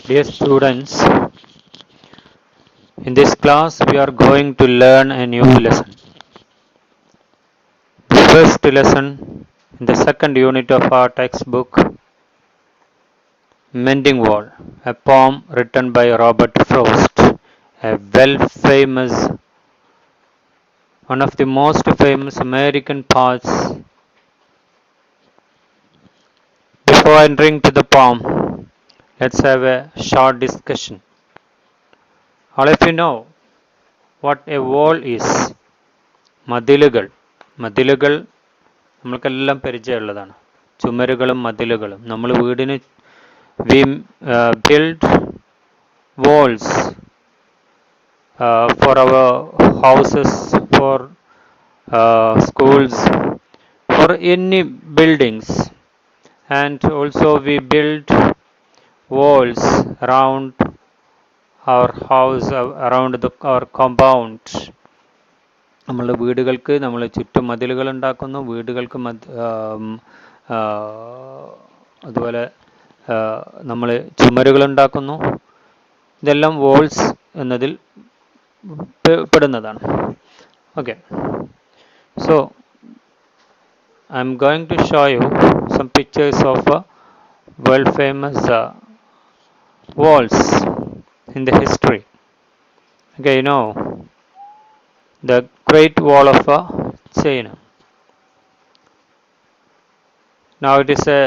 Dear students, in this class we are going to learn a new lesson. The first lesson in the second unit of our textbook, Mending Wall, a poem written by Robert Frost, a famous, one of the most famous American poets. Before entering to the poem, let's have a short discussion. All of you know what a wall is. മതിലുകൾ മതിലുകൾ നമ്മൾക്കെല്ലാം പരിചയമുള്ളതാണ്. ചുമരുകളും മതിലുകളും നമ്മൾ വീടിന് we build walls for our houses, for schools, for any buildings, and also we build walls around our house, around our compound. നമ്മളുടെ വീടുകൾക്ക് നമ്മൾ ചുറ്റും മതിലുകൾ ഉണ്ടാക്കുന്നു, വീടുകൾക്ക് അതുപോലെ നമ്മൾ ചുമരുകൾ ഉണ്ടാക്കുന്നു. ഇതെല്ലാം വോൾസ് എന്നതിൽ പെടുന്നതാണ്. Okay, so I am going to show you some pictures of world famous walls in the history. Okay, you know the Great Wall of China. Now it is a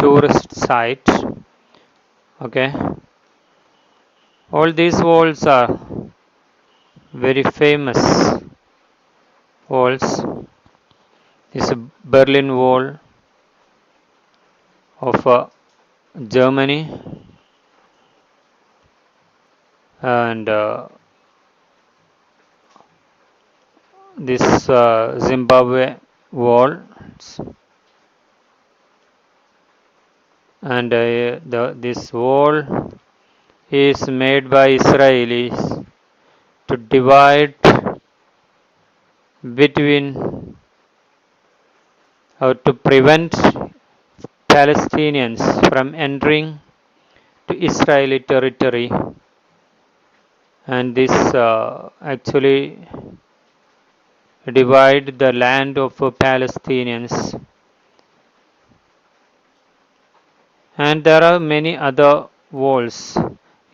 tourist site. Okay, all these walls are very famous walls. This is Berlin Wall of Germany, and this Zimbabwe wall, and this wall is made by Israelis to divide between or to prevent Palestinians from entering to Israeli territory, and this actually divide the land of Palestinians. And there are many other walls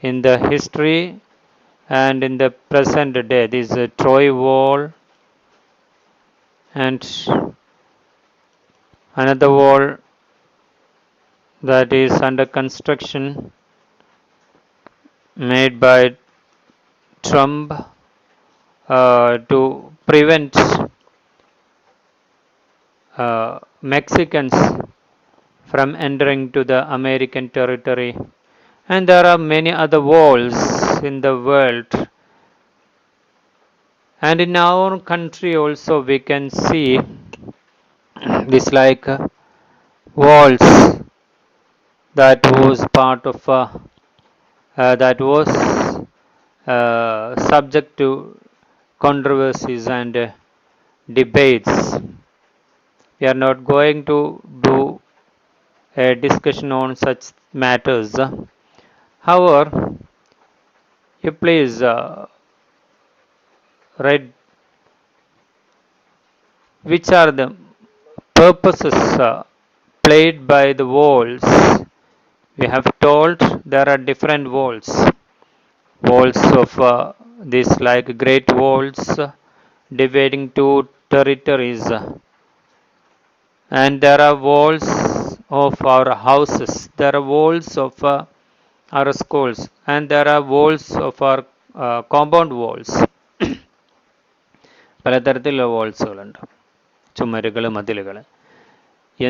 in the history and in the present day. This is a Troy Wall, and another wall that is under construction made by Trump to prevent Mexicans from entering to the American territory. And there are many other walls in the world. And in our country also we can see this like walls that was part of that was subject to controversies and debates. We are not going to do a discussion on such matters. However, you please write which are the purposes played by the walls. We have told there are different walls. Walls of these like great walls dividing two territories, and there are walls of our houses, there are walls of our schools, and there are walls of our compound walls. പലതരത്തിലുള്ള വാൾസുകളുണ്ട്, ചുമരുകൾ, മതിലുകൾ.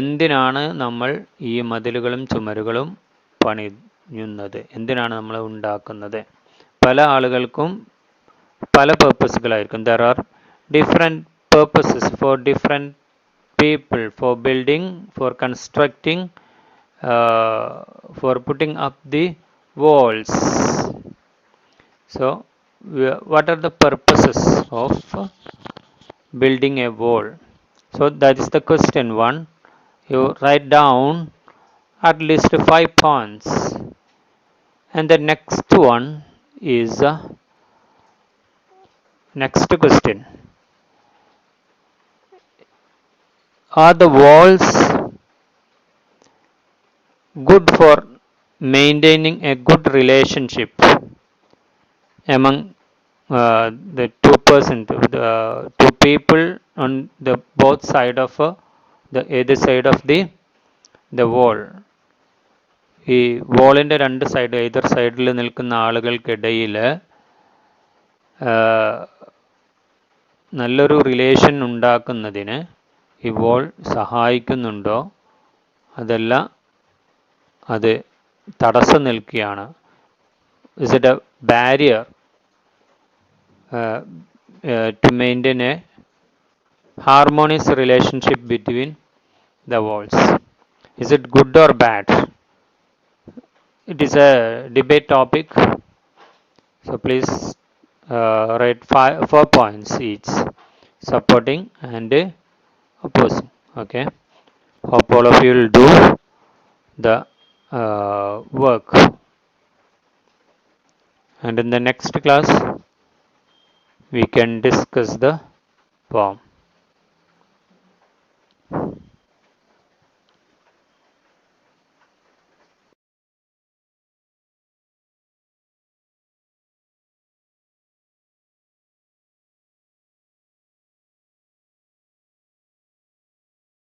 എന്തിനാണ് നമ്മൾ ഈ മതിലുകളും ചുമരുകളും പണിയുന്നത്? എന്തിനാണ് നമ്മൾ ഉണ്ടാക്കുന്നത്? പല ആളുകൾക്കും പല പേർപ്പസുകളായിരിക്കും. There are different purposes for different people, for building, for constructing, for putting up the walls. So what are the purposes of building a wall? So that is the question one. You write down at least 5 points And the next one is next question. Are the walls good for maintaining a good relationship among the two people on the both side of the either side of the wall? ഈ വോളിൻ്റെ രണ്ട് side ഏതൊരു സൈഡിൽ നിൽക്കുന്ന ആളുകൾക്കിടയിൽ നല്ലൊരു relation ഉണ്ടാക്കുന്നതിന് ഈ wall സഹായിക്കുന്നുണ്ടോ അതല്ല അത് തടസ്സം നിൽക്കുകയാണ്? Is it A barrier to maintain a harmonious relationship between the walls? Is it good or bad? It is a debate topic, so please write 4 points each, supporting and opposing. Okay, hope all of you will do the work, and in the next class we can discuss the poem.